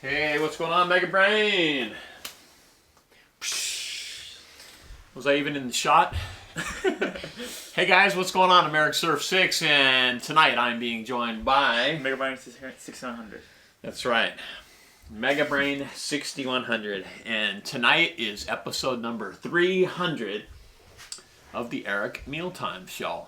Hey, what's going on, Mega Brain? Was I even in the shot? Hey guys, what's going on? I'm Eric Surf 6, and tonight I'm being joined by Mega Brain 6100. That's right, Mega Brain 6100, and tonight is episode number 300 of the Eric Mealtime Show.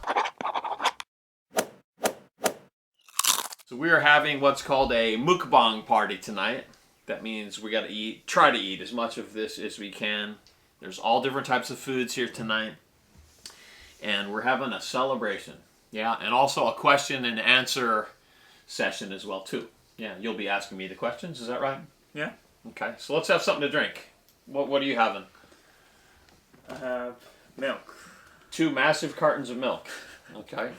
So we are having what's called a mukbang party tonight. That means we got to try to eat as much of this as we can. There's all different types of foods here tonight. And we're having a celebration. Yeah, and also a question and answer session as well too. Yeah, you'll be asking me the questions, is that right? Yeah. Okay, so let's have something to drink. What are you having? I have milk. 2 massive cartons of milk. Okay.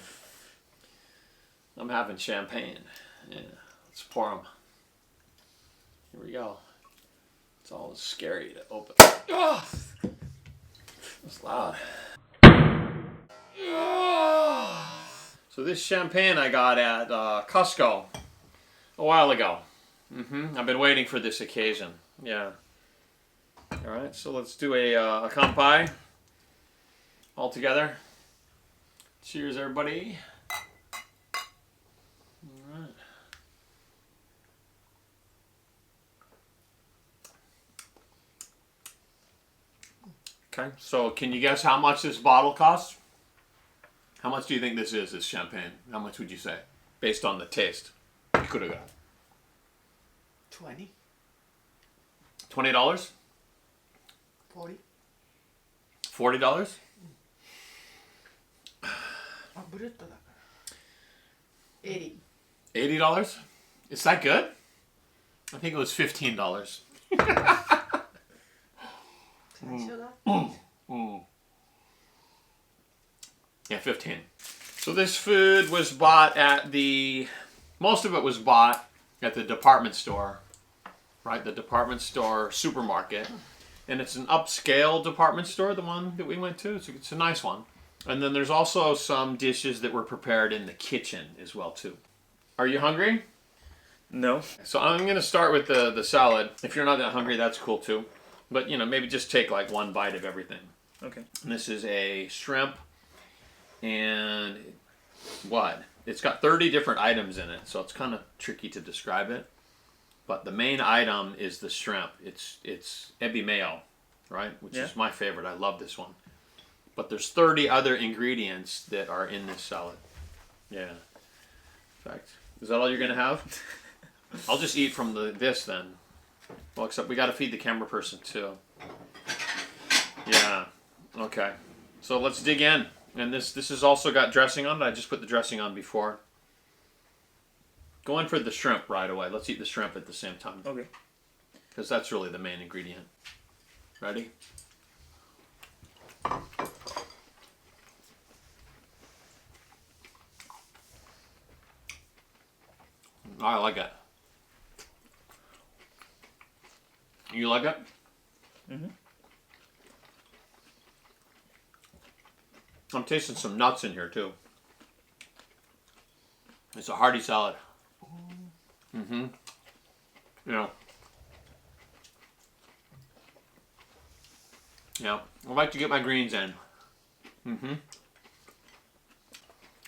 I'm having champagne. Yeah, let's pour them. Here we go. It's all scary to open. Oh, that's loud. Oh. So this champagne I got at Costco a while ago. I've been waiting for this occasion. Yeah. All right, so let's do a kanpai all together. Cheers, everybody. Okay, so can you guess how much this bottle costs? How much do you think this is, this champagne? How much would you say, based on the taste? You could have got 20. $20? 40. $40? ブルットだから 80. $80? Is that good? I think it was $15. 最初だ Yeah, 15. So this food was bought at most of it was bought at the department store, right? The department store supermarket. And it's an upscale department store, the one that we went to. It's a nice one. And then there's also some dishes that were prepared in the kitchen as well too. Are you hungry? No. So I'm going to start with the salad. If you're not that hungry, that's cool too. But, you know, maybe just take like one bite of everything. Okay. And this is a shrimp. And what? It's got 30 different items in it. So it's kind of tricky to describe it. But the main item is the shrimp. It's ebi mayo, right? Which is my favorite. I love this one. But there's 30 other ingredients that are in this salad. Yeah. In fact, is that all you're going to have? I'll just eat from this then. Well, except we got to feed the camera person too. Yeah. Okay. So let's dig in. And this has also got dressing on it. I just put the dressing on before. Go in for the shrimp right away. Let's eat the shrimp at the same time. Okay. Because that's really the main ingredient. Ready? I like it. You like it? Mm-hmm. I'm tasting some nuts in here too. It's a hearty salad. Yeah. Yeah. I like to get my greens in.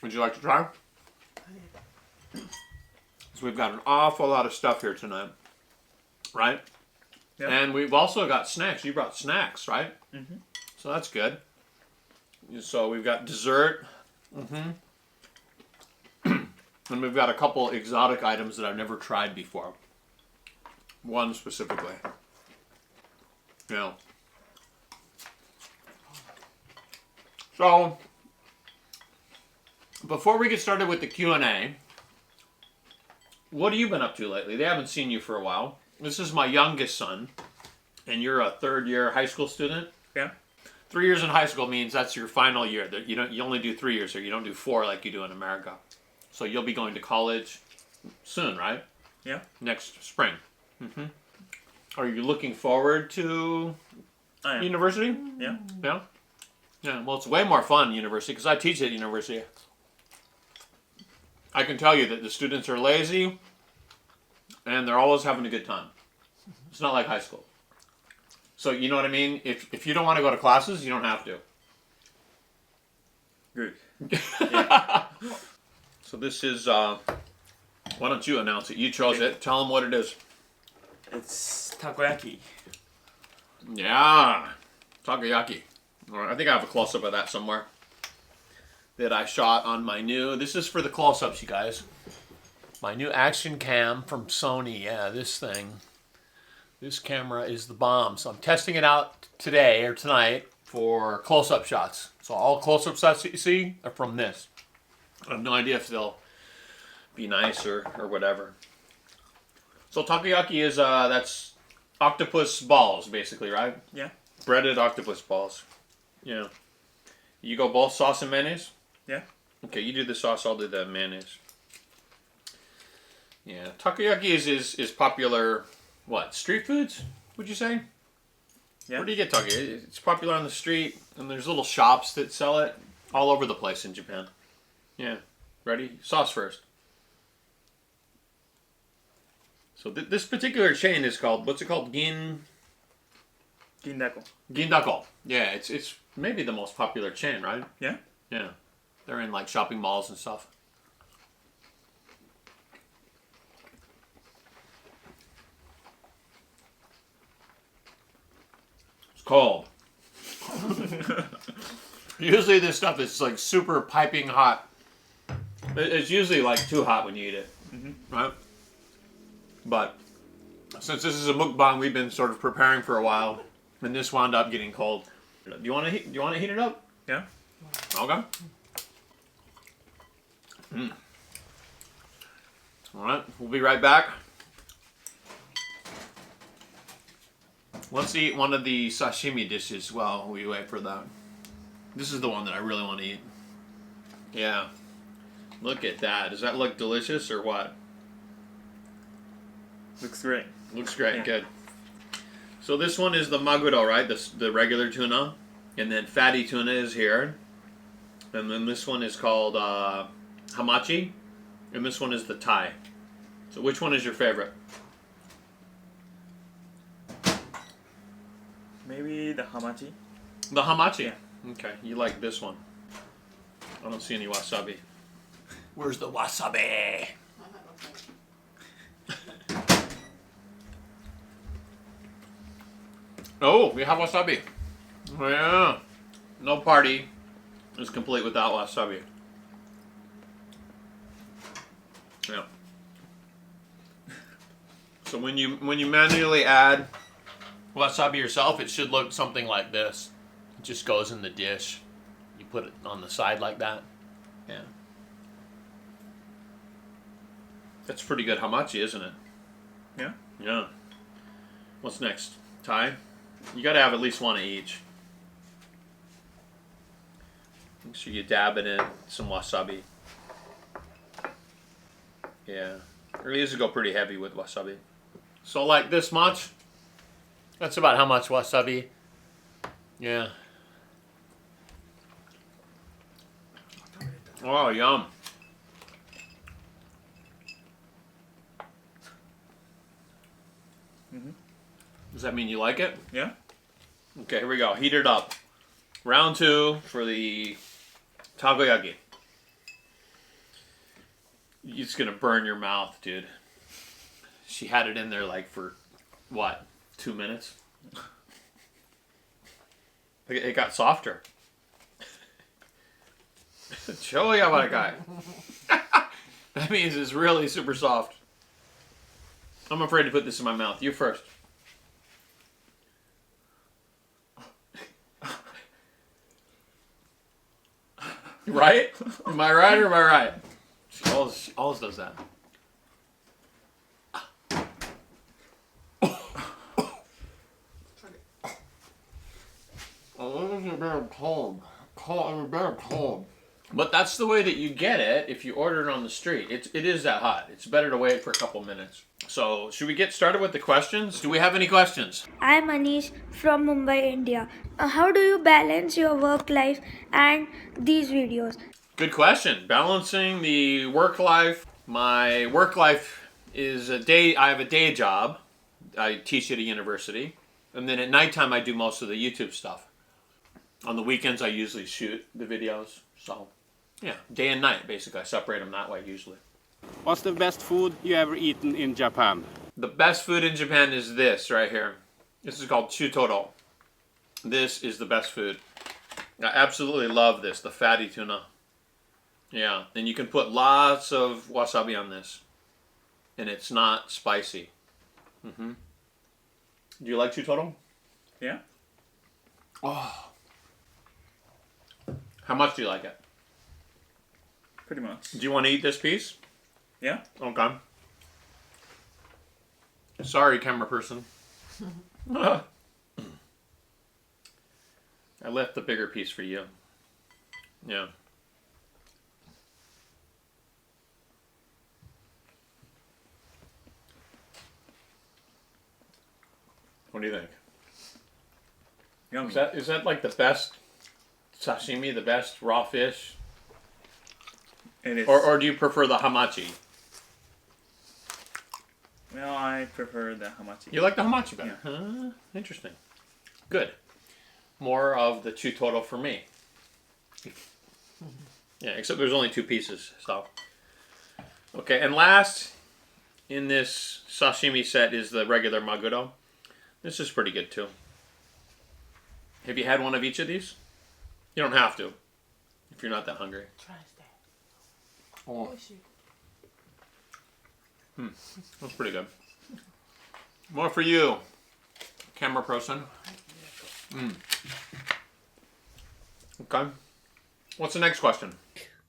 Would you like to try? So we've got an awful lot of stuff here tonight, right? Yeah. And we've also got snacks. You brought snacks, right? So that's good. So we've got dessert. And we've got a couple exotic items that I've never tried before. One specifically. Yeah. So, before we get started with the Q&A, what have you been up to lately? They haven't seen you for a while. This is my youngest son, and you're a third-year high school student. Yeah. 3 years in high school means that's your final year. You only do 3 years here. You don't do 4 like you do in America. So you'll be going to college soon, right? Yeah. Next spring. Are you looking forward to university? Yeah. Yeah? Yeah, well, it's way more fun university because I teach at university. I can tell you that the students are lazy and they're always having a good time. It's not like high school. So you know what I mean? If you don't want to go to classes, you don't have to. Good. So this is, why don't you announce it? You chose it. Tell them what it is. It's takoyaki. Yeah. Takoyaki. All right, I think I have a close-up of that somewhere that I shot on my new, this is for the close-ups, you guys. My new action cam from Sony. Yeah, this thing. This camera is the bomb. So I'm testing it out today or tonight for close-up shots. So all close-up shots that you see are from this. I have no idea if they'll be nice or whatever. So takoyaki is, that's octopus balls, basically, right? Yeah. Breaded octopus balls. Yeah. You go both sauce and mayonnaise? Yeah. Okay, you do the sauce, I'll do the mayonnaise. Yeah, takoyaki is popular, what, street foods, would you say? Yeah. Where do you get takoyaki? It's popular on the street, and there's little shops that sell it all over the place in Japan. Yeah. Ready? Sauce first. So this particular chain is called, what's it called? Gindako. Gindako. Yeah, it's maybe the most popular chain, right? Yeah. Yeah. They're in like shopping malls and stuff. It's cold. Usually this stuff is like super piping hot. It's usually like too hot when you eat it, right? But since this is a mukbang, we've been sort of preparing for a while, and this wound up getting cold. Do you want to heat? Do you want to heat it up? Yeah. Okay. All right, we'll be right back. Let's eat one of the sashimi dishes while we wait for that. This is the one that I really want to eat. Yeah. Look at that. Does that look delicious or what? Looks great. Looks great. Yeah. Good. So this one is the maguro, right? The regular tuna. And then fatty tuna is here. And then this one is called hamachi. And this one is the Thai. So which one is your favorite? Maybe the hamachi. The hamachi. Yeah. Okay, you like this one. I don't see any wasabi. Where's the wasabi? Oh, we have wasabi. Oh, yeah. No party is complete without wasabi. Yeah. So when you manually add wasabi yourself, it should look something like this. It just goes in the dish. You put it on the side like that. Yeah. That's pretty good hamachi, isn't it? Yeah. Yeah. What's next? Thai? You gotta have at least one of each. Make sure you dab it in some wasabi. Yeah. Or these will go pretty heavy with wasabi. So like this much? That's about how much wasabi? Yeah. Oh, yum. Does that mean you like it? Yeah. Okay, here we go. Heat it up. Round 2 for the takoyaki. It's gonna burn your mouth, dude. She had it in there like for, what, 2 minutes? It got softer. Choyawarakai. That means it's really super soft. I'm afraid to put this in my mouth. You first. Right? Am I right or am I right? She always does that. Oh, this is very cold. Very cold. But that's the way that you get it if you order it on the street. It is that hot. It's better to wait for a couple minutes. So, should we get started with the questions? Do we have any questions? I'm Anish from Mumbai, India. How do you balance your work life and these videos? Good question. Balancing the work life. My work life is a day. I have a day job. I teach at a university, and then at nighttime I do most of the YouTube stuff. On the weekends I usually shoot the videos. So, yeah, day and night basically. I separate them that way usually. What's the best food you ever eaten in Japan? The best food in Japan is this right here. This is called chutoro. This is the best food. I absolutely love this, the fatty tuna. Yeah, and you can put lots of wasabi on this. And it's not spicy. Do you like chutoro? Yeah. Oh. How much do you like it? Pretty much. Do you want to eat this piece? Yeah. Okay. Sorry, camera person. I left the bigger piece for you. Yeah. What do you think? Yummy. Is that like the best sashimi, the best raw fish? It is. Or do you prefer the hamachi? Well, I prefer the hamachi. You like the hamachi better? Huh? Interesting. Good. More of the chutoro for me. Yeah, except there's only 2 pieces. So. Okay, and last in this sashimi set is the regular maguro. This is pretty good too. Have you had one of each of these? You don't have to, if you're not that hungry. Try that. Oh, that's pretty good. More for you, camera person. Okay. What's the next question?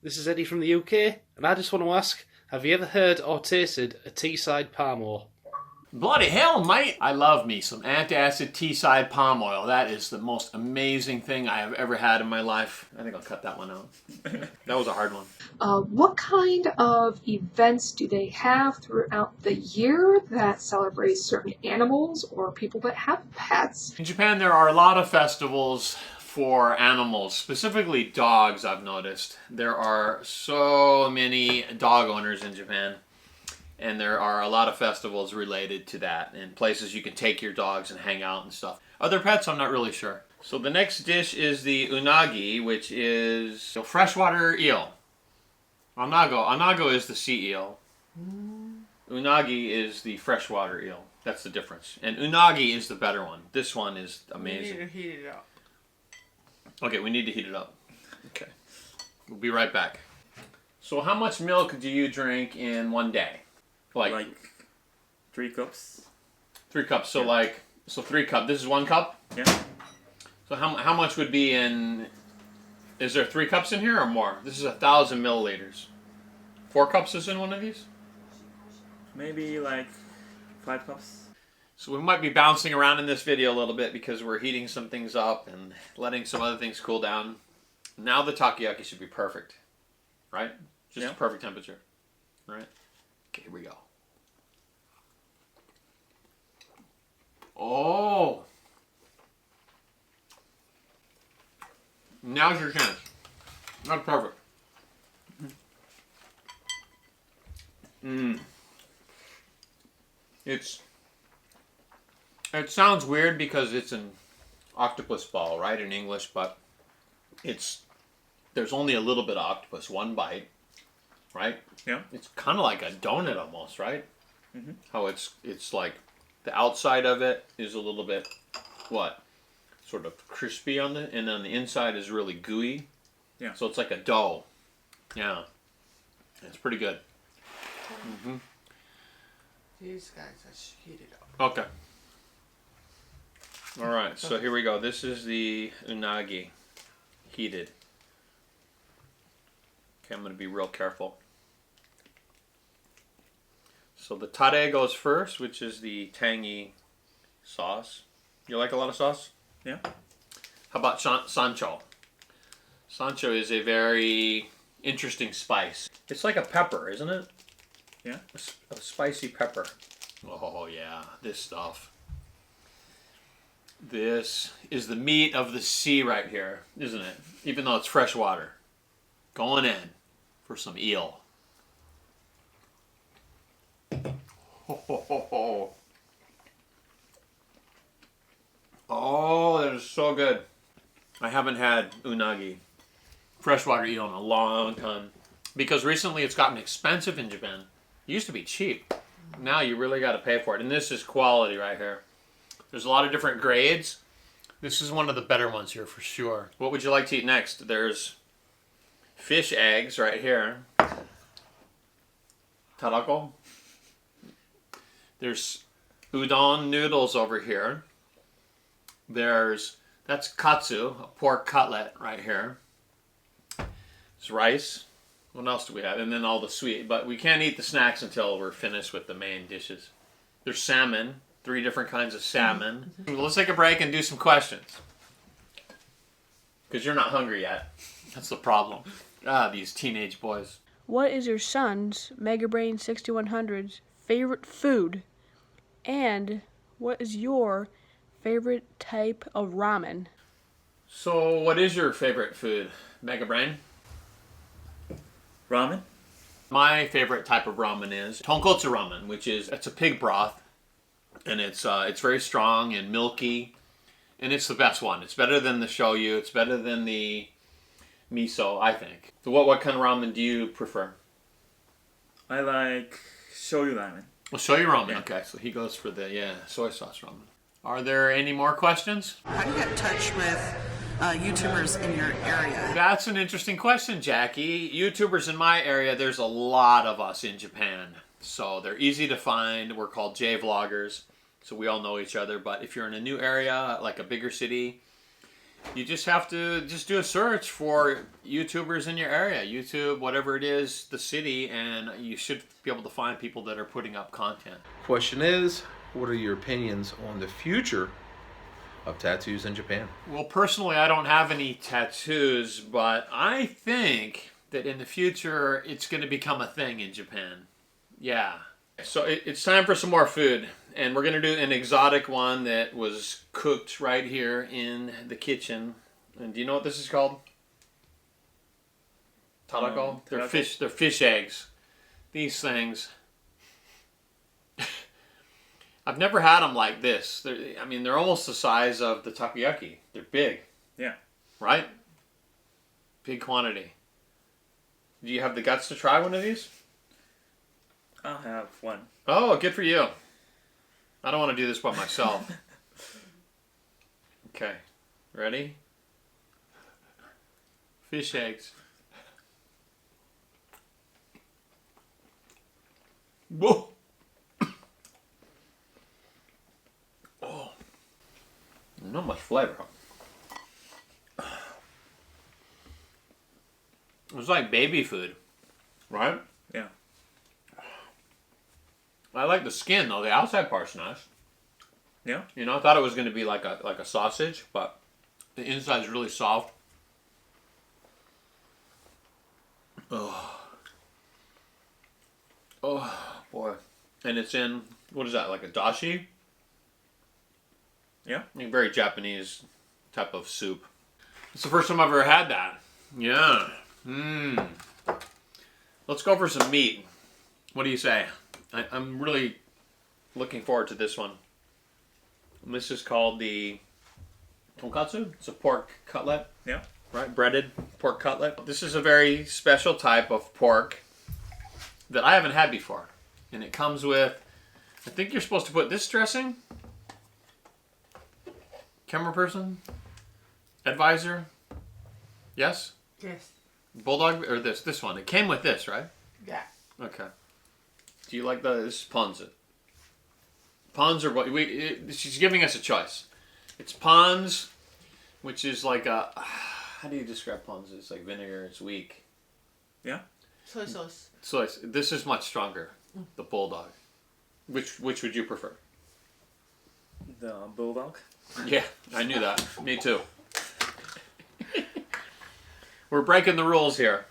This is Eddie from the UK, and I just want to ask, have you ever heard or tasted a teesside palm oil? Bloody hell, mate! I love me some antacid teesside palm oil. That is the most amazing thing I have ever had in my life. I think I'll cut that one out. That was a hard one. What kind of events do they have throughout the year that celebrate certain animals or people that have pets? In Japan, there are a lot of festivals for animals, specifically dogs, I've noticed. There are so many dog owners in Japan. And there are a lot of festivals related to that and places you can take your dogs and hang out and stuff. Other pets, I'm not really sure. So the next dish is the unagi, which is freshwater eel. Anago is the sea eel. Unagi is the freshwater eel. That's the difference. And unagi is the better one. This one is We need amazing. to heat it up. Okay, we need to heat it up. Okay. We'll be right back. So how much milk do you drink in one day? Like 3 cups. 3 cups. So Yeah. so 3 cups. This is 1 cup? Yeah. So how much would be in, is there 3 cups in here or more? This is 1,000 milliliters. 4 cups is in one of these? Maybe like 5 cups. So we might be bouncing around in this video a little bit because we're heating some things up and letting some other things cool down. Now the takoyaki should be perfect, right? Just Yeah. a perfect temperature, right? Okay, here we go. Oh! Now's your chance. That's perfect. It sounds weird because it's an octopus ball, right, in English, but there's only a little bit of octopus, 1 bite, right? Yeah. It's kind of like a donut almost, right? How it's like the outside of it is a little bit, sort of crispy and on the inside is really gooey. Yeah. So it's like a dough. Yeah. It's pretty good. These guys are heated up. Okay. All right, so here we go. This is the unagi, heated. Okay, I'm going to be real careful. So the tare goes first, which is the tangy sauce. You like a lot of sauce? Yeah. How about sancho? Sancho is a very interesting spice. It's like a pepper, isn't it? Yeah. A spicy pepper. Oh yeah, this stuff. This is the meat of the sea right here, isn't it? Even though it's fresh water. Going in for some eel. Oh, that is so good. I haven't had unagi, freshwater eel, in a long time. Because recently it's gotten expensive in Japan. It used to be cheap. Now you really got to pay for it. And this is quality right here. There's a lot of different grades. This is one of the better ones here for sure. What would you like to eat next? There's fish eggs right here. Tarako. There's udon noodles over here. That's katsu, a pork cutlet right here. There's rice. What else do we have? And then all the sweet. But we can't eat the snacks until we're finished with the main dishes. There's salmon. 3 different kinds of salmon. Let's take a break and do some questions. Because you're not hungry yet. That's the problem. These teenage boys. What is your son's Megabrain 6100's favorite food? And what is your favorite type of ramen? So, what is your favorite food, Mega Brain? Ramen? My favorite type of ramen is Tonkatsu ramen, which is, it's a pig broth. And it's very strong and milky. And it's the best one. It's better than the shoyu. It's better than the miso, I think. So what kind of ramen do you prefer? I like shoyu ramen. Well, shoyu ramen. Yeah. Okay, so he goes for the, soy sauce ramen. Are there any more questions? How do you get in touch with YouTubers in your area? That's an interesting question, Jackie. YouTubers in my area, there's a lot of us in Japan. So they're easy to find. We're called J-vloggers. So we all know each other. But if you're in a new area, like a bigger city, you just have to do a search for YouTubers in your area. YouTube, whatever it is, the city, and you should be able to find people that are putting up content. Question is, what are your opinions on the future of tattoos in Japan? Well, personally, I don't have any tattoos, but I think that in the future, it's going to become a thing in Japan. Yeah. So it's time for some more food. And we're going to do an exotic one that was cooked right here in the kitchen. And do you know what this is called? Tarako? They're fish eggs. These things. I've never had them like this. They're almost the size of the takoyaki. They're big. Yeah. Right? Big quantity. Do you have the guts to try one of these? I'll have one. Oh, good for you. I don't want to do this by myself. Okay. Ready? Fish eggs. Whoa! Oh. Not much flavor. It's like baby food, right? Yeah. I like the skin though. The outside part's nice. Yeah? You know, I thought it was going to be like a sausage, but the inside's really soft. Oh. Oh, boy. And it's in, what is that, like a dashi? Yeah. A very Japanese type of soup. It's the first time I've ever had that. Yeah. Mmm. Let's go for some meat. What do you say? I'm really looking forward to this one. This is called the Tonkatsu. It's a pork cutlet. Yeah. Right? Breaded pork cutlet. This is a very special type of pork that I haven't had before. And it comes with, I think you're supposed to put this dressing. Camera person? Advisor? Yes? Yes. Bulldog? Or this one. It came with this, right? Yeah. Okay. Do you like this? Ponzu. Ponzu, or she's giving us a choice. It's ponzu, which is like a, how do you describe ponzu? It's like vinegar, it's weak. Yeah? Soy sauce. So this is much stronger, the bulldog. Which would you prefer? The bulldog? Yeah, I knew that. Me too. We're breaking the rules here.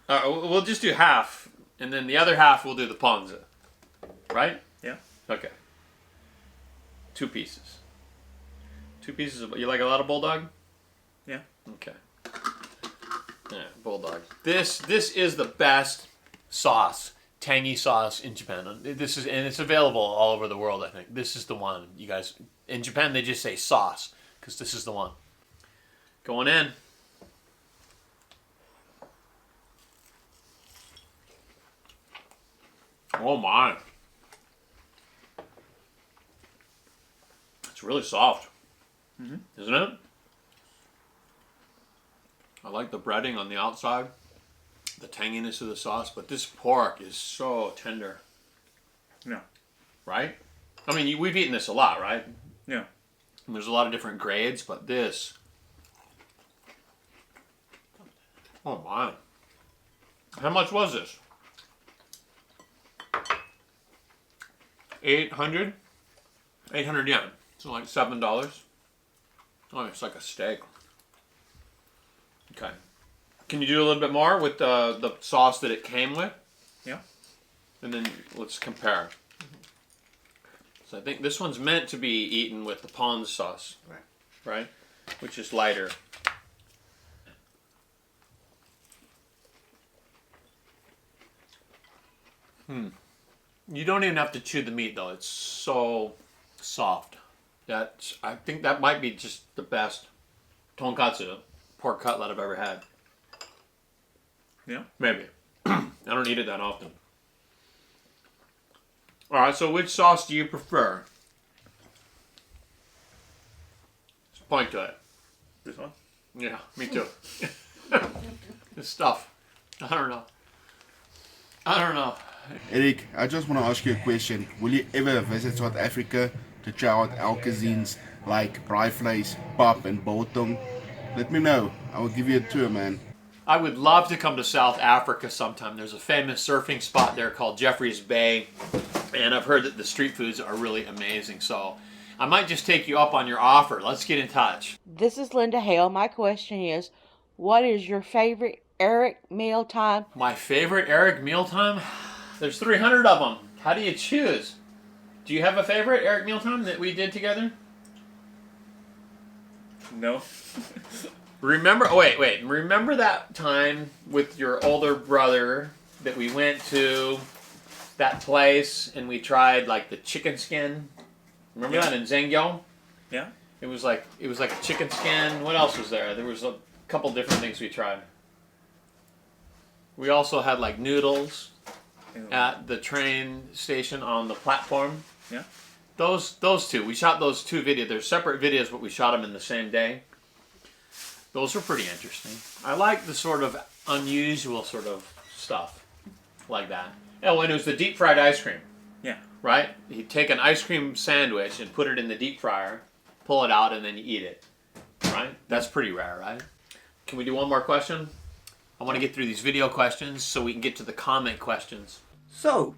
We'll just do half, and then the other half we'll do the ponzu. Right? Yeah. Okay. 2 pieces. 2 pieces of... You like a lot of bulldog? Yeah. Okay. Yeah, bulldog. This is the best sauce tangy sauce in Japan. And it's available all over the world, I think. This is the one, you guys. In Japan, they just say sauce, because this is the one. Going in. Oh my. It's really soft. Isn't it? I like the breading on the outside, the tanginess of the sauce, but this pork is so tender. Yeah. Right? I mean, we've eaten this a lot, right? Yeah. And there's a lot of different grades, but this... Oh my. How much was this? 800? 800 yen. So like $7. Oh, it's like a steak. Okay. Can you do a little bit more with the sauce that it came with? Yeah. And then let's compare. So I think this one's meant to be eaten with the pond sauce. Right? Which is lighter. You don't even have to chew the meat though. It's so soft. I think that might be just the best tonkatsu pork cutlet I've ever had. Yeah. Maybe. I don't eat it that often. Alright, so which sauce do you prefer? Just point to it. This one? Yeah, me too. This stuff. I don't know. Eric, I just want to ask you a question. Will you ever visit South Africa to try out our cuisines like braaivleis, pap and biltong? Let me know. I will give you a tour, man. I would love to come to South Africa sometime. There's a famous surfing spot there called Jeffreys Bay, and I've heard that the street foods are really amazing. So I might just take you up on your offer. Let's get in touch. This is Linda Hale. My question is, what is your favorite Eric mealtime? My favorite Eric mealtime? There's 300 of them. How do you choose? Do you have a favorite Eric mealtime that we did together? No. Remember, wait. Remember that time with your older brother that we went to that place and we tried like the chicken skin? Remember that in Zhengyo? Yeah. It was like a chicken skin. What else was there? There was a couple different things we tried. We also had like noodles at the train station on the platform. Yeah. Those two. We shot those two videos. They're separate videos, but we shot them in the same day. Those were pretty interesting. I like the sort of unusual sort of stuff like that. Oh, and it was the deep fried ice cream. Yeah. Right? You take an ice cream sandwich and put it in the deep fryer, pull it out, and then you eat it. Right? That's pretty rare, right? Can we do one more question? I want to get through these video questions so we can get to the comment questions. So,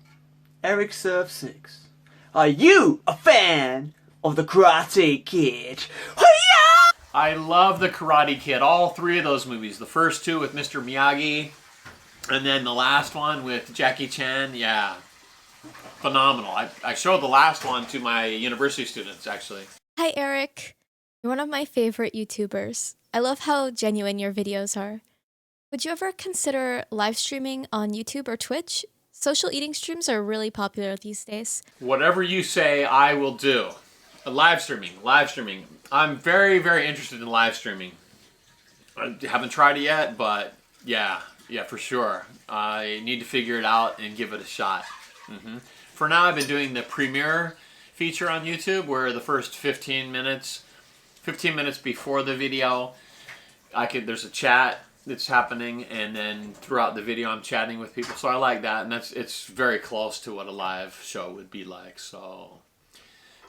Eric Surf 6, are you a fan of the Karate Kid? I love the Karate Kid. All three of those movies. The first two with Mr. Miyagi, and then the last one with Jackie Chan. Yeah, phenomenal. I showed the last one to my university students, actually. Hi, Eric. You're one of my favorite YouTubers. I love how genuine your videos are. Would you ever consider live streaming on YouTube or Twitch? Social eating streams are really popular these days. Whatever you say, I will do. Live streaming. I'm very, very interested in live streaming. I haven't tried it yet, but yeah, for sure. I need to figure it out and give it a shot. For now, I've been doing the premiere feature on YouTube, where the first 15 minutes before the video, there's a chat that's happening, and then throughout the video, I'm chatting with people. So I like that, and it's very close to what a live show would be like. So,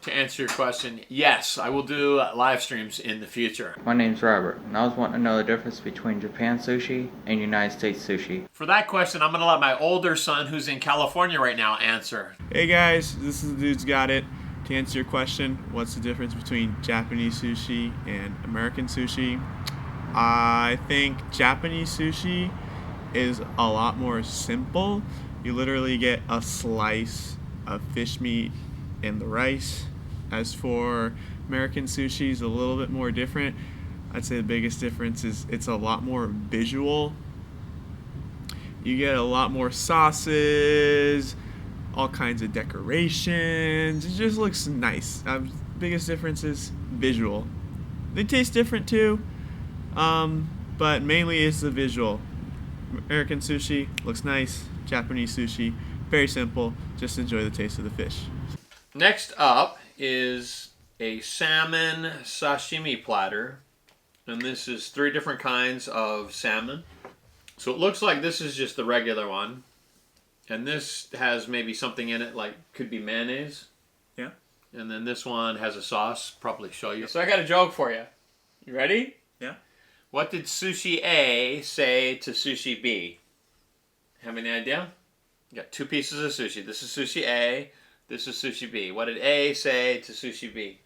to answer your question, yes, I will do live streams in the future. My name's Robert, and I was wanting to know the difference between Japan sushi and United States sushi. For that question, I'm going to let my older son, who's in California right now, answer. Hey guys, this is the Dude's Got It. To answer your question, what's the difference between Japanese sushi and American sushi? I think Japanese sushi is a lot more simple. You literally get a slice of fish meat and the rice. As for American sushi, is a little bit more different. I'd say the biggest difference is it's a lot more visual. You get a lot more sauces, all kinds of decorations. It just looks nice. Biggest difference is visual. They taste different too, but mainly it's the visual. American sushi looks nice. Japanese sushi, very simple. Just enjoy the taste of the fish. Next up is a salmon sashimi platter. And this is 3 different kinds of salmon. So it looks like this is just the regular one. And this has maybe something in it, like could be mayonnaise. Yeah. And then this one has a sauce, probably show you. So I got a joke for you. You ready? Yeah. What did sushi A say to sushi B? Have any idea? You got 2 pieces of sushi. This is sushi A. This is sushi B. What did A say to sushi B?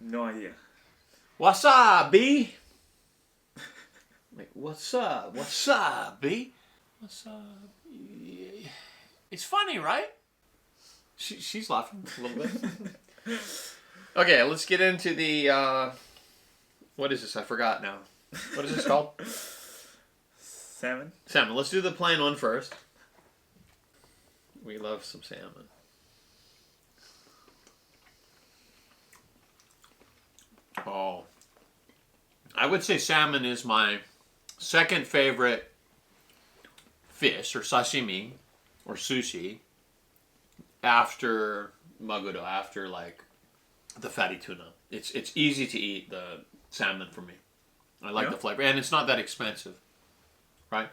No idea. Wasabi. Like, what's up? Wasabi. Wasabi. It's funny, right? She's laughing a little bit. Okay, let's get into the, what is this? I forgot now. What is this called? Salmon. Salmon. Let's do the plain one first. We love some salmon. Oh. I would say salmon is my second favorite fish, or sashimi, or sushi, after maguro, after like the fatty tuna. It's easy to eat the salmon for me. I like the flavor, and it's not that expensive, right?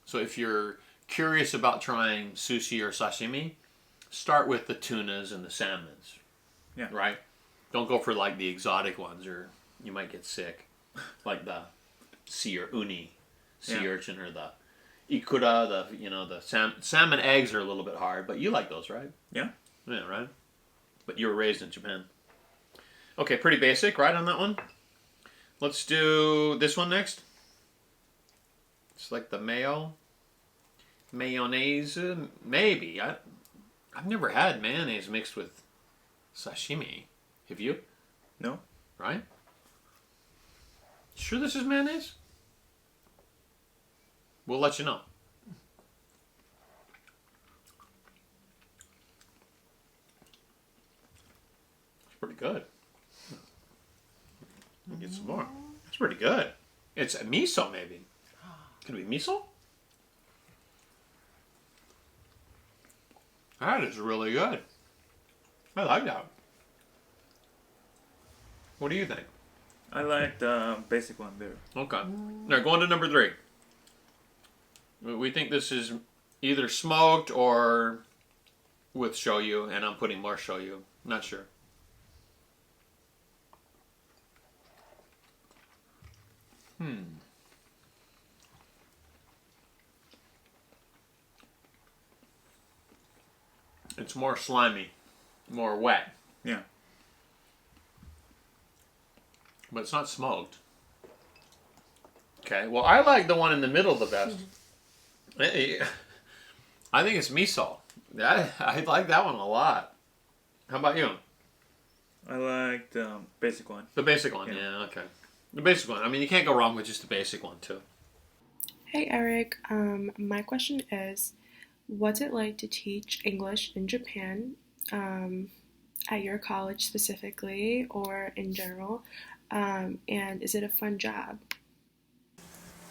So if you're curious about trying sushi or sashimi, start with the tunas and the salmons, right? Don't go for like the exotic ones, or you might get sick, like the sea or uni, sea urchin, or the ikura. The salmon eggs are a little bit hard, but you like those, right? Yeah. Yeah, right. But you were raised in Japan. Okay, pretty basic, right, on that one. Let's do this one next. It's like the mayonnaise, maybe. I've never had mayonnaise mixed with sashimi. Have you? No. Right? Sure this is mayonnaise? We'll let you know. It's pretty good. Let me get some more. It's pretty good. It's miso, maybe. Could it be miso? That is really good. I like that. What do you think? I like the basic one there. Okay. Now, going to number 3. We think this is either smoked or with shoyu, and I'm putting more shoyu. Not sure. It's more slimy, more wet. Yeah. But it's not smoked. Okay, well, I like the one in the middle the best. I think it's miso. I like that one a lot. How about you? I like the basic one. The basic one, yeah, okay. The basic one. I mean, you can't go wrong with just the basic one, too. Hey, Eric. My question is, what's it like to teach English in Japan, at your college specifically, or in general? And is it a fun job?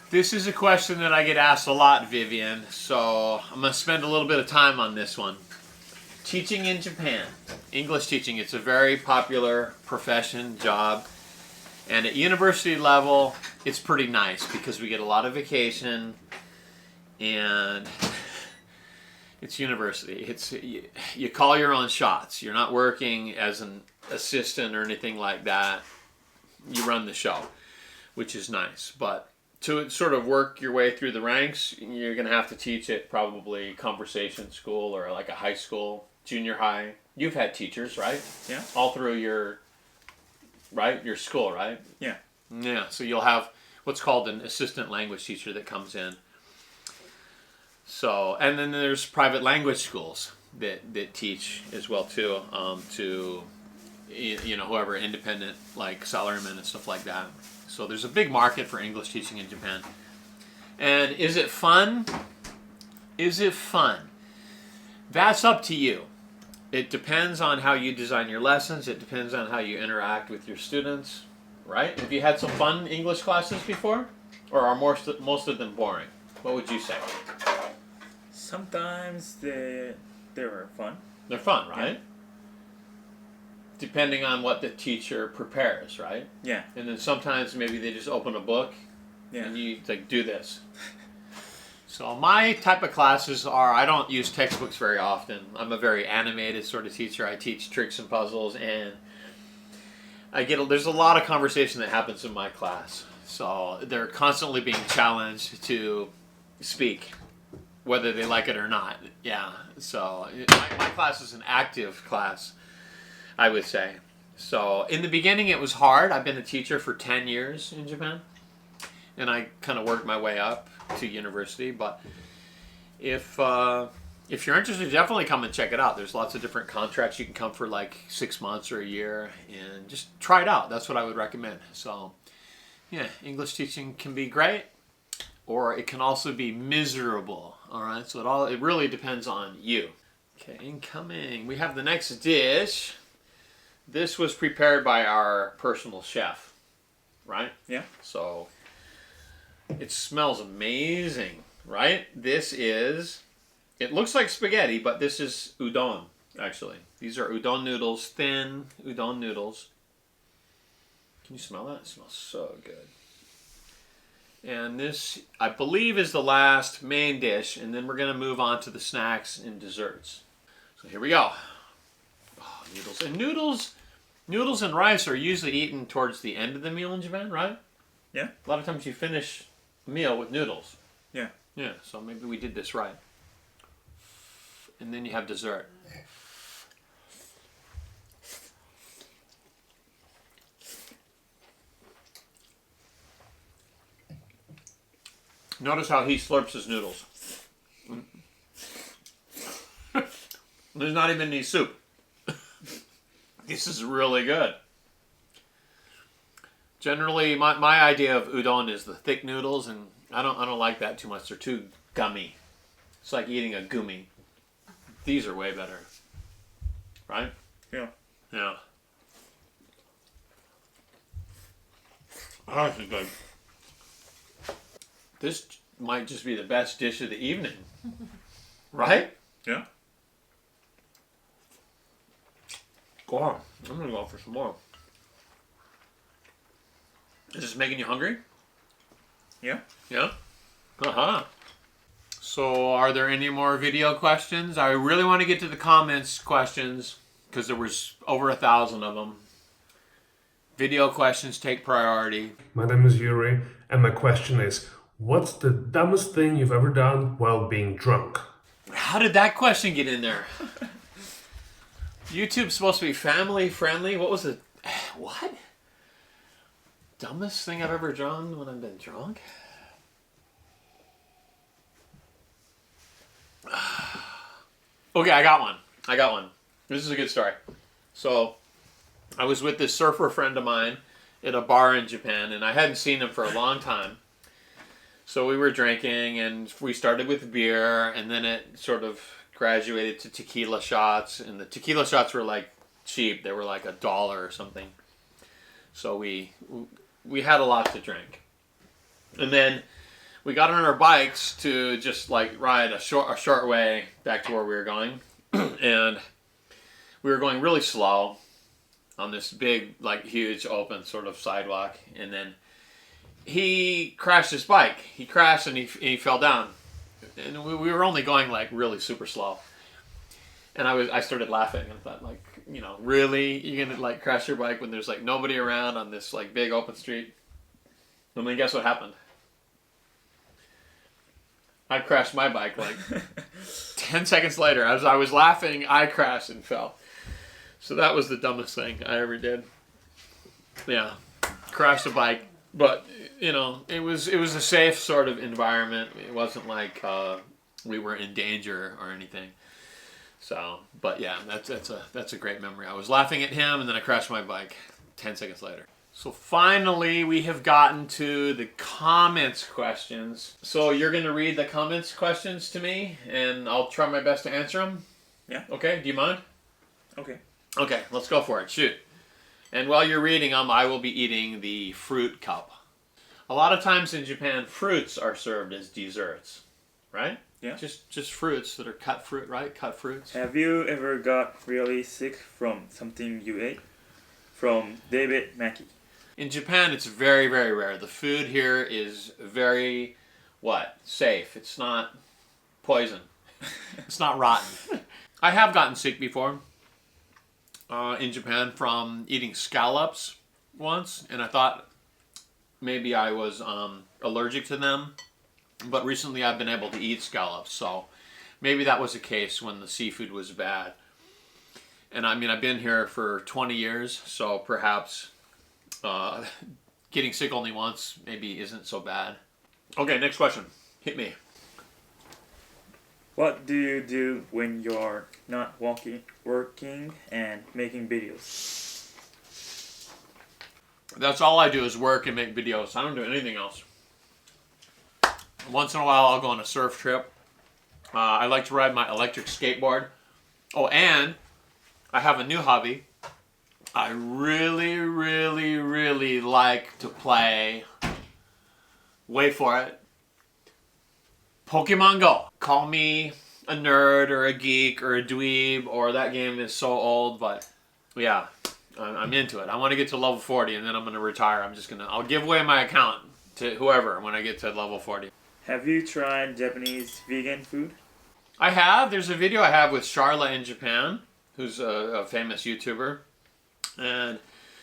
This is a question that I get asked a lot, Vivian, so I'm going to spend a little bit of time on this one. Teaching in Japan, English teaching, it's a very popular profession, job, and at university level, it's pretty nice because we get a lot of vacation, and it's university. It's you call your own shots. You're not working as an assistant or anything like that. You run the show, which is nice, but to sort of work your way through the ranks, you're going to have to teach at probably conversation school or like a high school, junior high. You've had teachers, right? Yeah. All through your school, right? Yeah. Yeah, so you'll have what's called an assistant language teacher that comes in. So, and then there's private language schools that teach as well too, to whoever independent like salarymen and stuff like that. So there's a big market for English teaching in Japan. And is it fun? Is it fun? That's up to you. It depends on how you design your lessons. It depends on how you interact with your students, right? Have you had some fun English classes before? Or are most of them boring? What would you say? Sometimes they were fun. They're fun, right? Depending on what the teacher prepares, right? Yeah. And then sometimes maybe they just open a book and you like do this. So my type of classes are, I don't use textbooks very often. I'm a very animated sort of teacher. I teach tricks and puzzles, and there's a lot of conversation that happens in my class. So they're constantly being challenged to speak, whether they like it or not. Yeah. So my class is an active class, I would say. So in the beginning it was hard. I've been a teacher for 10 years in Japan, and I kind of worked my way up to university. But if you're interested, definitely come and check it out. There's lots of different contracts. You can come for like 6 months or a year and just try it out. That's what I would recommend. So yeah, English teaching can be great, or it can also be miserable. All right, so it really depends on you. Okay, incoming. We have the next dish. This was prepared by our personal chef, right? Yeah. So it smells amazing, right? It looks like spaghetti, but this is udon, actually. These are udon noodles, thin udon noodles. Can you smell that? It smells so good. And this, I believe, is the last main dish, and then we're going to move on to the snacks and desserts. So here we go. Oh, noodles. And noodles and rice are usually eaten towards the end of the meal in Japan, right? Yeah. A lot of times you finish a meal with noodles. Yeah. Yeah, so maybe we did this right. And then you have dessert. Notice how he slurps his noodles. There's not even any soup. This is really good. Generally, my idea of udon is the thick noodles, and I don't like that too much. They're too gummy. It's like eating a gummy. These are way better. Right? Yeah. Yeah. Oh, this is good. This might just be the best dish of the evening. Right? Yeah. Go on. I'm going to go for some more. Is this making you hungry? Yeah. Yeah? Uh-huh. So are there any more video questions? I really want to get to the comments questions because there was over 1,000 of them. Video questions take priority. My name is Yuri, and my question is, what's the dumbest thing you've ever done while being drunk? How did that question get in there? YouTube's supposed to be family friendly. What was it? What? Dumbest thing I've ever done when I've been drunk? Okay, I got one. This is a good story. So, I was with this surfer friend of mine at a bar in Japan, and I hadn't seen him for a long time. So we were drinking, and we started with beer, and then it sort of graduated to tequila shots, and the tequila shots were like cheap. They were like $1 or something. So we had a lot to drink. And then we got on our bikes to just like ride a short way back to where we were going. And we were going really slow on this big, like huge open sort of sidewalk. And then he crashed his bike. He crashed and he fell down. And we were only going like really super slow. And I started laughing and thought, like, you know, really? You're going to like crash your bike when there's like nobody around on this like big open street? And then guess what happened? I crashed my bike like 10 seconds later. As I was laughing, I crashed and fell. So that was the dumbest thing I ever did. Yeah, crashed a bike. But, you know, it was a safe sort of environment. It wasn't like we were in danger or anything. So, but yeah, that's a great memory. I was laughing at him, and then I crashed my bike 10 seconds later. So finally, we have gotten to the comments questions. So you're going to read the comments questions to me, and I'll try my best to answer them? Yeah. Okay, do you mind? Okay. Okay, let's go for it. Shoot. And while you're reading them, I will be eating the fruit cup. A lot of times in Japan, fruits are served as desserts, right? Yeah. Just fruits that are cut fruit, right? Cut fruits. Have you ever got really sick from something you ate? From David Mackey. In Japan, it's very, very rare. The food here is very, safe. It's not poison. It's not rotten. I have gotten sick before in Japan from eating scallops once, and I thought maybe I was allergic to them. But recently I've been able to eat scallops, so maybe that was the case when the seafood was bad. And I mean, I've been here for 20 years, so perhaps getting sick only once maybe isn't so bad. Okay, next question. Hit me. What do you do when you're not working and making videos? That's all I do is work and make videos. I don't do anything else. Once in a while, I'll go on a surf trip. I like to ride my electric skateboard. Oh, and I have a new hobby. I really, really, really like to play, wait for it, Pokemon Go. Call me a nerd or a geek or a dweeb, or that game is so old, but yeah, I'm into it. I want to get to level 40 and then I'm going to retire. I'll give away my account to whoever when I get to level 40. Have you tried Japanese vegan food? I have. There's a video I have with Charla in Japan, who's a famous YouTuber, and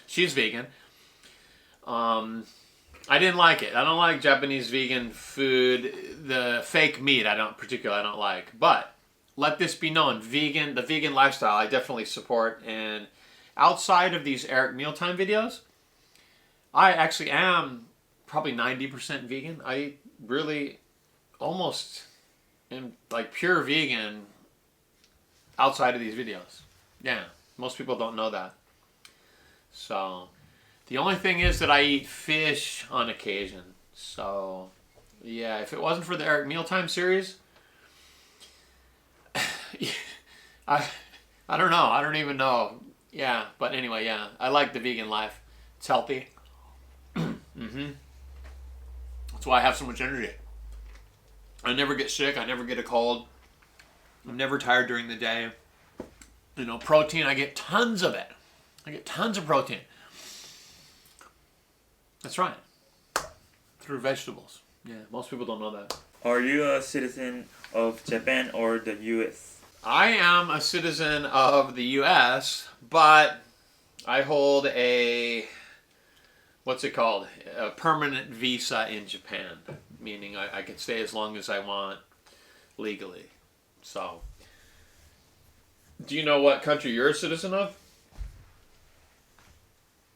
she's vegan. I didn't like it. I don't like Japanese vegan food. The fake meat I don't like. But let this be known, the vegan lifestyle I definitely support. And outside of these Eric Mealtime videos, I actually am probably 90% vegan. I really almost am like pure vegan outside of these videos. Yeah, most people don't know that. So the only thing is that I eat fish on occasion. So yeah, if it wasn't for the Eric Mealtime series, I don't know. I don't even know. Yeah, but anyway, yeah, I like the vegan life. It's healthy. That's why I have so much energy. I never get sick. I never get a cold. I'm never tired during the day. You know, protein, I get tons of it. I get tons of protein. That's right. Through vegetables. Yeah, most people don't know that. Are you a citizen of Japan or the US? I am a citizen of the US, but I hold a, what's it called? A permanent visa in Japan, meaning I can stay as long as I want legally. So, do you know what country you're a citizen of?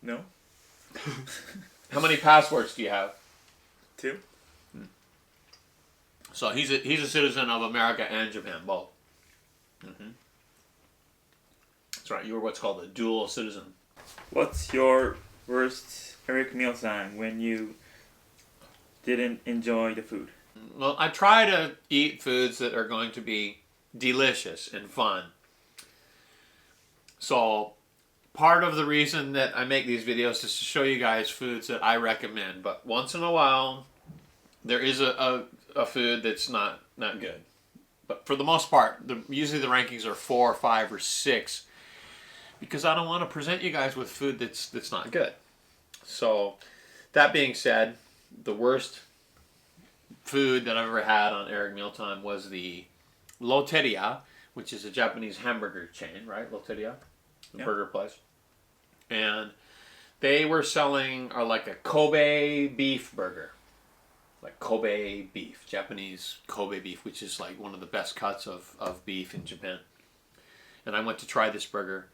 No. How many passports do you have? 2. So he's a citizen of America and Japan, both. That's right. You're what's called a dual citizen. What's your worst Eric mealtime when you didn't enjoy the food? Well, I try to eat foods that are going to be delicious and fun. So part of the reason that I make these videos is to show you guys foods that I recommend. But once in a while, there is a food that's not good. But for the most part, usually the rankings are 4, 5, or 6. Because I don't want to present you guys with food that's not good. So that being said, the worst food that I've ever had on Eric Mealtime was the Loteria, which is a Japanese hamburger chain, right? Loteria, the burger place. And they were selling like a Kobe beef burger. Like Kobe beef, Japanese Kobe beef, which is like one of the best cuts of beef in Japan. And I went to try this burger,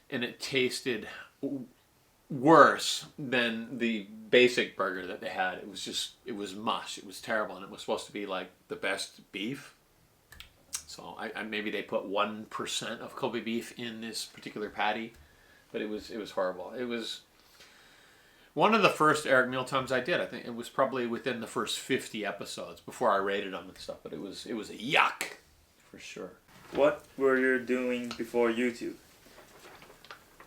and it tasted worse than the basic burger that they had. It was mush. It was terrible, and it was supposed to be like the best beef. So I maybe they put 1% of Kobe beef in this particular patty, but it was horrible. It was One of the first Eric Mealtimes I did, I think it was probably within the first 50 episodes before I rated them and stuff, but it was a yuck for sure. What were you doing before YouTube?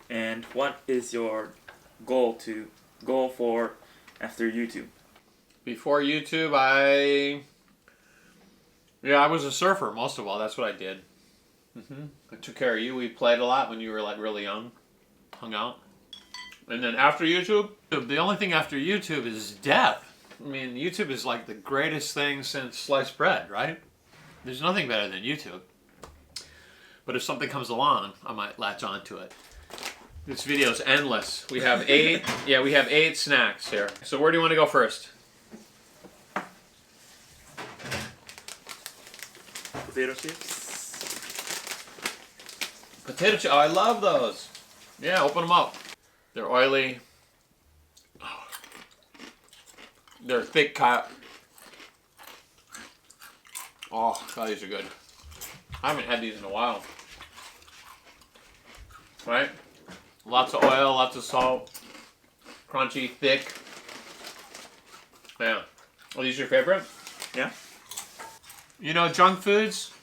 And what is your goal for after YouTube? Before YouTube, I was a surfer most of all. That's what I did. I took care of you. We played a lot when you were like really young, hung out. And then after YouTube, the only thing after YouTube is death. I mean, YouTube is like the greatest thing since sliced bread, right? There's nothing better than YouTube. But if something comes along, I might latch onto it. This video is endless. We have 8, we have 8 snacks here. So where do you want to go first? Potato chips? Potato chips. Oh, I love those. Yeah, open them up. They're oily. They're thick cut. Oh, God, these are good. I haven't had these in a while. Right? Lots of oil, lots of salt. Crunchy, thick. Yeah. Are these your favorite? Yeah. You know, junk foods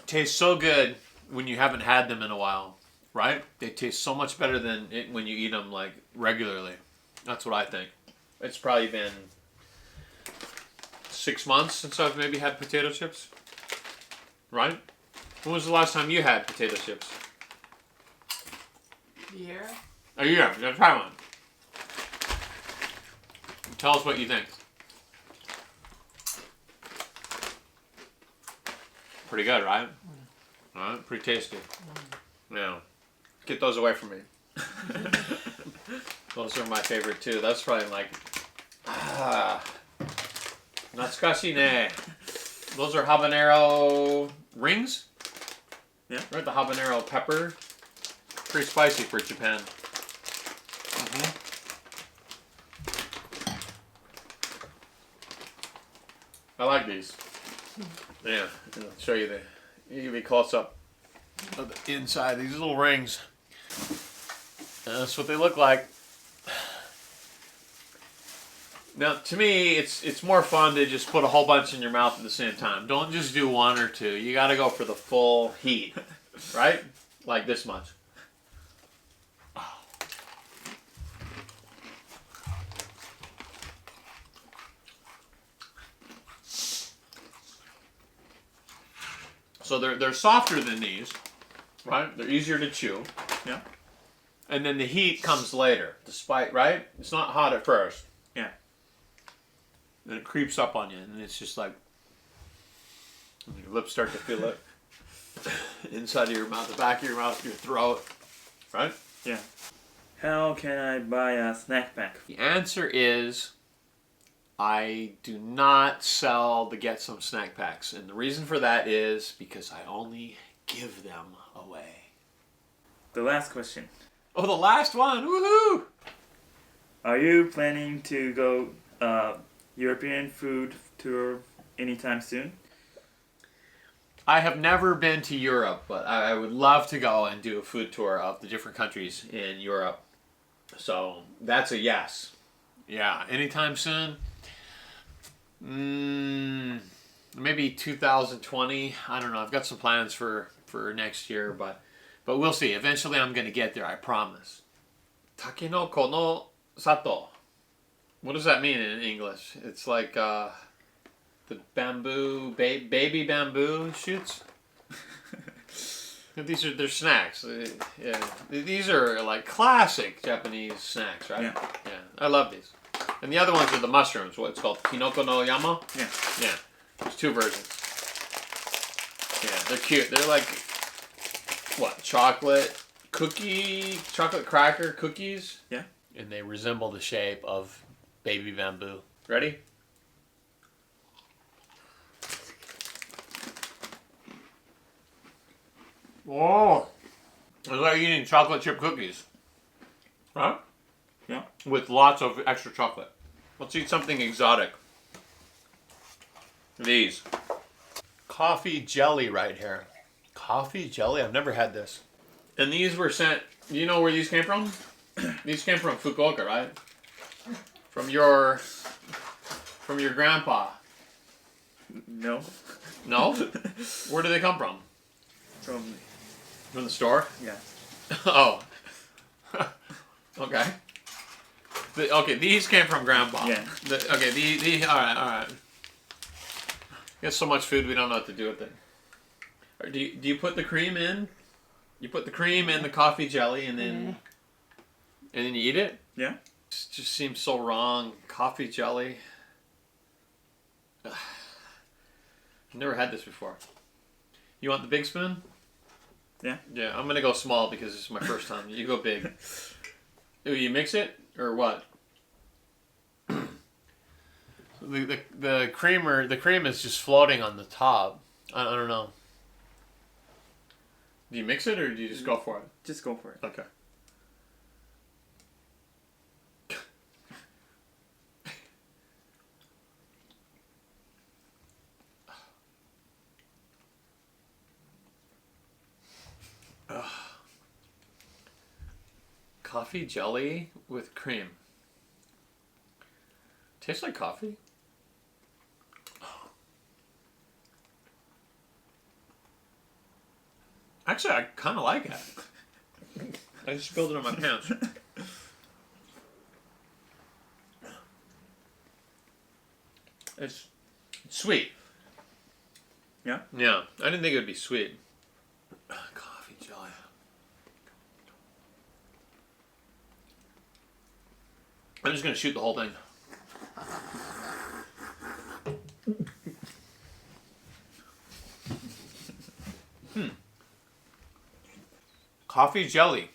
taste so good when you haven't had them in a while. Right? They taste so much better than when you eat them like regularly. That's what I think. It's probably been 6 months since I've maybe had potato chips. Right? When was the last time you had potato chips? Year? A year. You gotta try one. Tell us what you think. Pretty good, right? Alright, pretty tasty. Yeah. Get those away from me. Those are my favorite too. That's probably like natsukashi ne. Those are habanero rings? Yeah. Right, the habanero pepper. Pretty spicy for Japan. I like these. Yeah, I'll show you give me a close up of the inside. These little rings. That's what they look like. Now, to me, it's more fun to just put a whole bunch in your mouth at the same time. Don't just do 1 or 2. You got to go for the full heat, right? Like this much. So they're softer than these, right? They're easier to chew. Yeah. And then the heat comes later, despite, right? It's not hot at first. Yeah. And it creeps up on you, and it's just like, your lips start to feel it. Inside of your mouth, the back of your mouth, your throat, right? Yeah. How can I buy a snack pack? The answer is, I do not sell the Get Some snack packs. And the reason for that is because I only give them away. The last question. Oh, the last one! Woohoo! Are you planning to go European food tour anytime soon? I have never been to Europe, but I would love to go and do a food tour of the different countries in Europe. So that's a yes. Yeah, anytime soon. Maybe 2020. I don't know. I've got some plans for next year, but we'll see. Eventually, I'm going to get there. I promise. Takenoko no sato. What does that mean in English? It's like the bamboo, baby bamboo shoots. They're snacks. Yeah, these are like classic Japanese snacks, right? Yeah. Yeah, I love these. And the other ones are the mushrooms. What's called kinoko no yama. Yeah. Yeah. There's 2 versions. Yeah, they're cute. They're like what? Chocolate cracker cookies. Yeah. And they resemble the shape of baby bamboo. Ready? Oh, it's like eating chocolate chip cookies. Right? Yeah. With lots of extra chocolate. Let's eat something exotic. These. Coffee jelly right here. Coffee jelly? I've never had this. And these were sent, do you know where these came from? These came from Fukuoka, right? From your grandpa? No. No? Where do they come from? From the store? Yeah. Oh. Okay. Okay, these came from grandpa. Yeah. Okay, the alright. There's so much food we don't know what to do with it. Do you put the cream in? You put the cream in the coffee jelly and then you eat it? Yeah. It just seems so wrong. Coffee jelly. Ugh. I've never had this before. You want the big spoon? Yeah. Yeah, I'm gonna go small because this is my first time. You go big. Do you mix it or what? The cream is just floating on the top. I don't know. Do you mix it or do you just go for it? Just go for it. Okay. Coffee jelly with cream. Tastes like coffee. Actually, I kind of like it. I just spilled it on my pants. It's sweet. Yeah? Yeah, I didn't think it would be sweet. Coffee jelly. I'm just going to shoot the whole thing. Coffee jelly.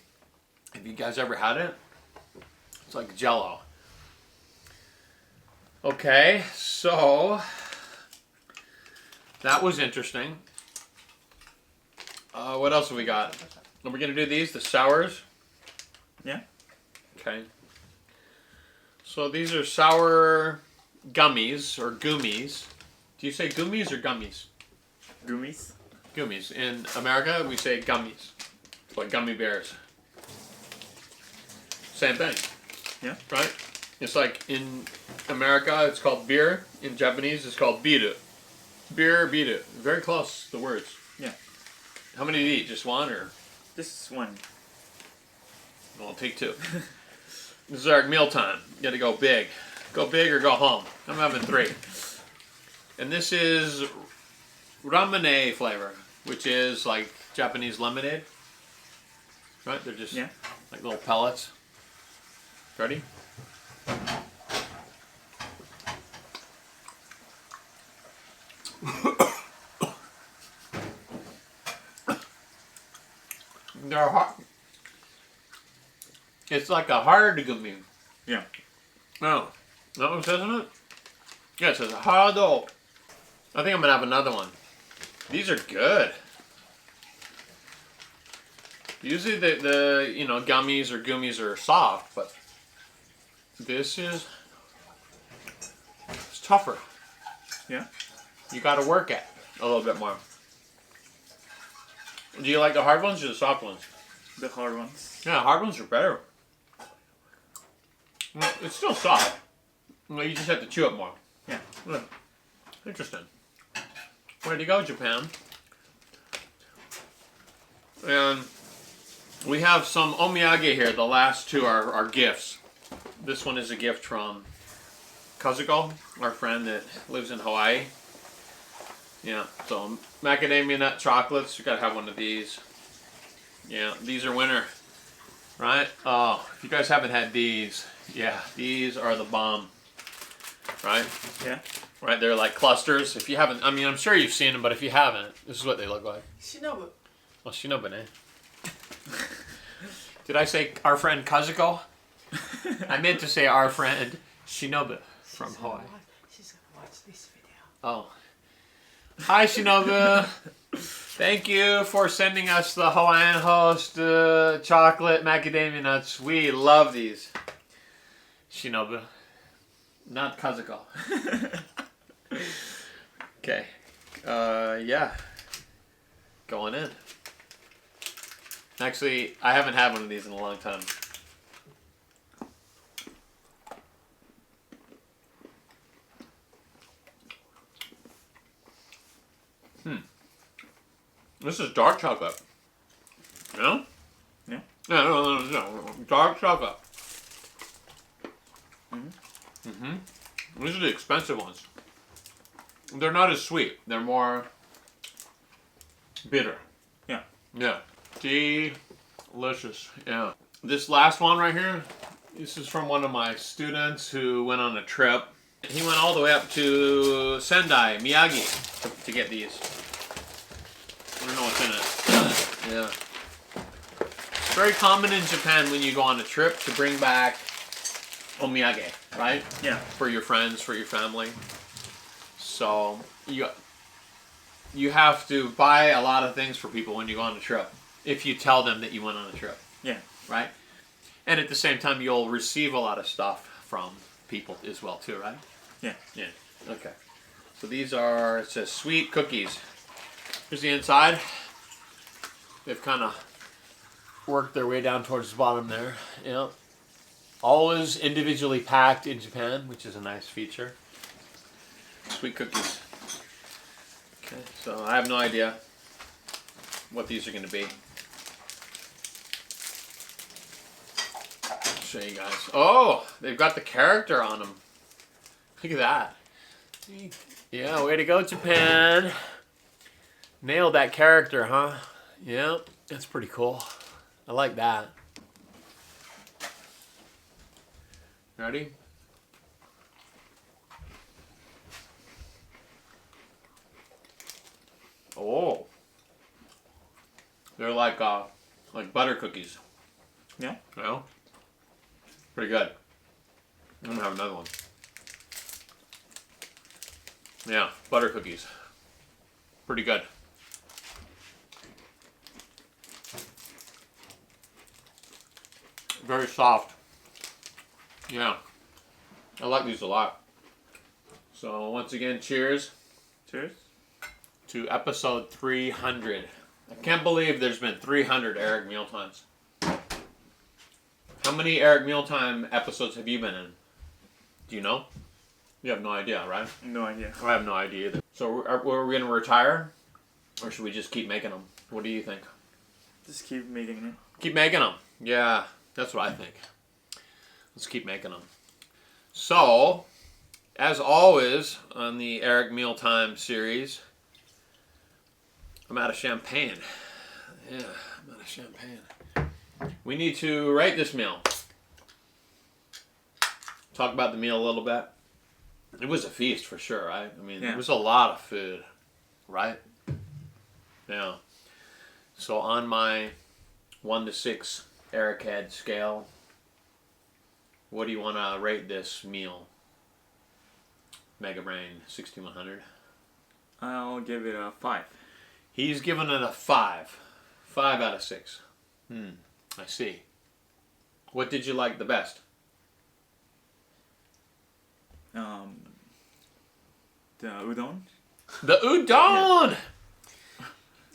Have you guys ever had it? It's like Jello. Okay, so that was interesting. What else have we got? Are we going to do these, the sours? Yeah. Okay. So these are sour gummies or goomies. Do you say goomies or gummies? Gummies. Gummies. In America, we say gummies. It's like gummy bears. Same thing. Yeah. Right? It's like in America, it's called beer. In Japanese, it's called biru. Beer, biru. Very close, the words. Yeah. How many do you eat? Just one or? Just one. Well, I'll take two. This is our meal time. You gotta go big. Go big or go home. I'm having 3. And this is ramen flavor, which is like Japanese lemonade. Right? They're just like little pellets. Ready? They're hard. It's like a hard gummy. Yeah. No. Is that what it says in it? Yeah, it says hardo. I think I'm gonna have another one. These are good. Usually the you know gummies or goomies are soft, but this is it's tougher. Yeah. You got to work it a little bit more. Do you like the hard ones or the soft ones? The hard ones. Yeah, hard ones are better. Well, it's still soft. Well, you just have to chew it more. Yeah. Interesting. Way to go, Japan. And we have some omiyage here. The last 2 are gifts. This one is a gift from Kazuko, our friend that lives in Hawaii. Yeah, so macadamia nut chocolates. You gotta have one of these. Yeah, these are winter, right? Oh, if you guys haven't had these, yeah, these are the bomb, right? Yeah. Right, they're like clusters. If you haven't, I mean, I'm sure you've seen them, but if you haven't, this is what they look like. Shinobu. Oh, Shinobu, eh? Did I say our friend Kazuko? I meant to say our friend Shinobu from Hawaii. She's gonna watch this video. Oh. Hi, Shinobu. Thank you for sending us the Hawaiian Host chocolate macadamia nuts. We love these. Shinobu. Not Kazuko. Okay. Yeah. Going in. Actually, I haven't had one of these in a long time. This is dark chocolate. You know? Yeah. Yeah, no. Dark chocolate. These are the expensive ones. They're not as sweet. They're more bitter. Yeah. Yeah. Delicious. Yeah. This last one right here, this is from one of my students who went on a trip. He went all the way up to Sendai, Miyagi, to get these. I don't know what's in it. Yeah. It's very common in Japan when you go on a trip to bring back omiyage, right? Yeah. For your friends, for your family. So you have to buy a lot of things for people when you go on a trip. If you tell them that you went on a trip. Yeah. Right? And at the same time, you'll receive a lot of stuff from people as well too, right? Yeah. Yeah. Okay. So these are, it says sweet cookies. Here's the inside. They've kind of worked their way down towards the bottom there. Yeah. Always individually packed in Japan, which is a nice feature. Sweet cookies. Okay, so I have no idea what these are going to be. I'll show you guys. Oh, they've got the character on them. Look at that. Yeah, way to go, Japan. Nailed that character, huh? Yeah, that's pretty cool. I like that. Ready? Oh. They're like butter cookies. Yeah. You know? Pretty good. I'm gonna have another one. Yeah, butter cookies. Pretty good. Very soft. Yeah. I like these a lot. So once again, cheers. Cheers. To episode 300. I can't believe there's been 300 Eric Mealtimes. How many Eric Mealtime episodes have you been in? Do you know? You have no idea, right? No idea. I have no idea either. So are we going to retire? Or should we just keep making them? What do you think? Just keep making it. Keep making them. Yeah, that's what I think. Let's keep making them. So, as always on the Eric Mealtime series, I'm out of champagne. Yeah, I'm out of champagne. We need to rate this meal. Talk about the meal a little bit. It was a feast for sure, right? I mean, Yeah. It was a lot of food, right? Yeah. So on my 1 to 6 Eric head scale, what do you want to rate this meal? Mega Brain 6100. I'll give it a 5. He's given it a 5. 5 out of 6. I see. What did you like the best? The udon. The udon! Yeah.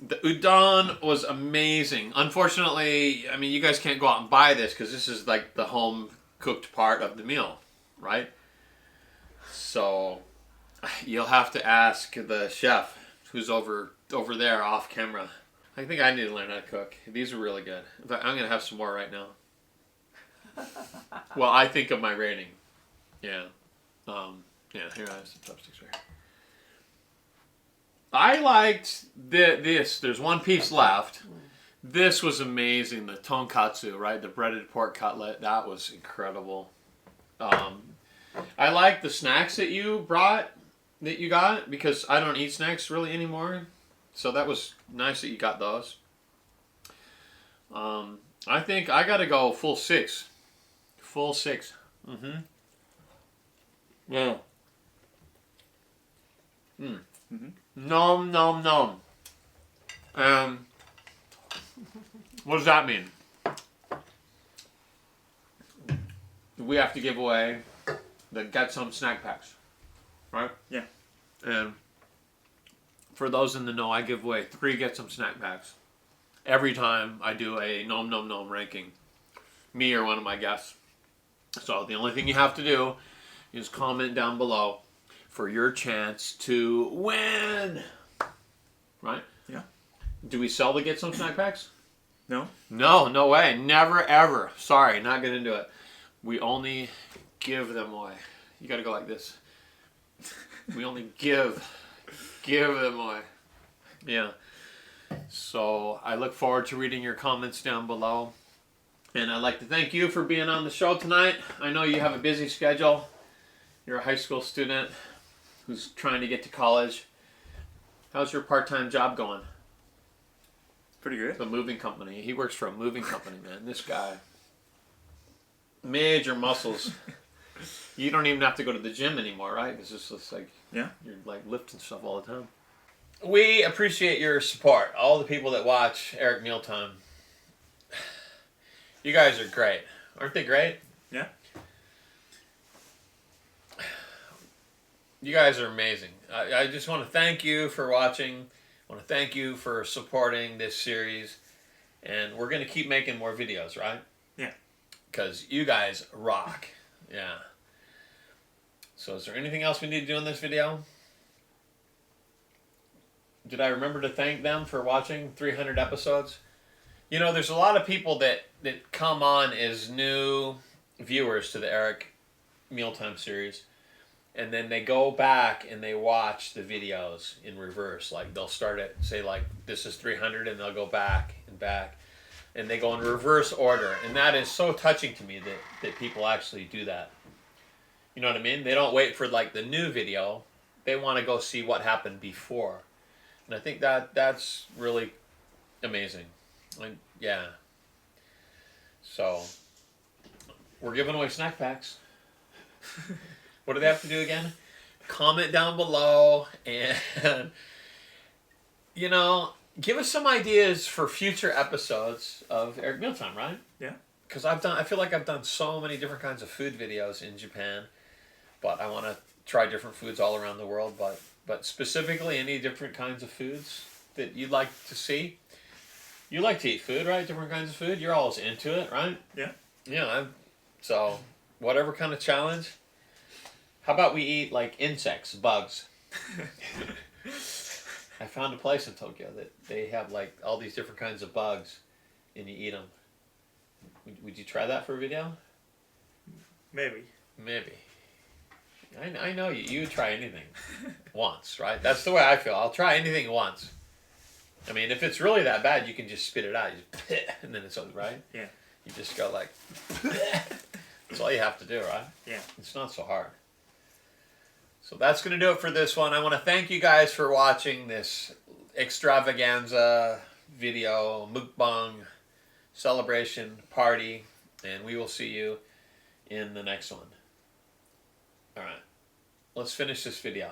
The udon was amazing. Unfortunately, I mean, you guys can't go out and buy this because this is like the home cooked part of the meal, right? So you'll have to ask the chef who's over there off camera. I think I need to learn how to cook. These are really good. In fact, I'm going to have some more right now. Well, I think of my rating. Yeah. Yeah, here I have some chopsticks right here. I liked this. There's one piece left. This was amazing. The tonkatsu, right? The breaded pork cutlet. That was incredible. I like the snacks that you got, because I don't eat snacks really anymore. So that was nice that you got those. I think I got to go full 6. Full 6. Yeah. Nom, nom, nom. What does that mean? We have to give away the Get Some snack packs, right? Yeah. And for those in the know, I give away 3 Get Some snack packs every time I do a nom nom nom ranking. Me or one of my guests. So the only thing you have to do is comment down below for your chance to win. Right? Yeah. Do we sell the Get Some snack packs? No. No, no way. Never, ever. Sorry, not get into it. We only give them away. You gotta go like this. We only give them away. Yeah. So I look forward to reading your comments down below. And I'd like to thank you for being on the show tonight. I know you have a busy schedule. You're a high school student who's trying to get to college. How's your part-time job going? Pretty good. The moving company. He works for a moving company, man. This guy. Major muscles. You don't even have to go to the gym anymore, right? It's just like, yeah, you're like lifting stuff all the time. We appreciate your support. All the people that watch Eric Mealtime. You guys are great. Aren't they great? Yeah. You guys are amazing. I just want to thank you for watching. I want to thank you for supporting this series. And we're going to keep making more videos, right? Yeah. Because you guys rock. Yeah. So is there anything else we need to do in this video? Did I remember to thank them for watching 300 episodes? You know, there's a lot of people that come on as new viewers to the Eric Mealtime series. And then they go back and they watch the videos in reverse. Like they'll start at, say like, this is 300 and they'll go back and back. And they go in reverse order. And that is so touching to me that people actually do that. You know what I mean? They don't wait for like the new video. They want to go see what happened before. And I think that's really amazing. Like, yeah. So, we're giving away snack packs. What do they have to do again? Comment down below and, you know, give us some ideas for future episodes of Eric Mealtime, right? Yeah. Because I feel like I've done so many different kinds of food videos in Japan, but I want to try different foods all around the world. But specifically, any different kinds of foods that you'd like to see. You like to eat food, right? Different kinds of food. You're always into it, right? Yeah. Yeah. So whatever kind of challenge. How about we eat like insects, bugs? I found a place in Tokyo that they have like all these different kinds of bugs, and you eat them. Would you try that for a video? Maybe. Maybe. I know you. You would try anything once, right? That's the way I feel. I'll try anything once. I mean, if it's really that bad, you can just spit it out. You just, and then it's over, right? Yeah. You just go like... That's all you have to do, right? Yeah. It's not so hard. So that's going to do it for this one. I want to thank you guys for watching this extravaganza video, mukbang, celebration, party, and we will see you in the next one. All right. Let's finish this video.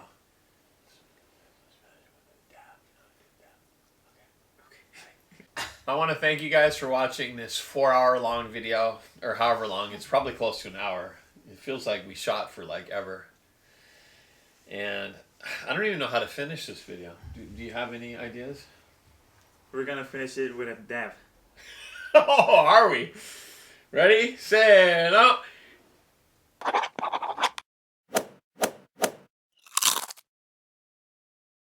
I want to thank you guys for watching this 4-hour long video, or however long. It's probably close to an hour. It feels like we shot for like ever. And I don't even know how to finish this video. Do you have any ideas? We're gonna finish it with a dab. Oh, are we? Ready, set, up.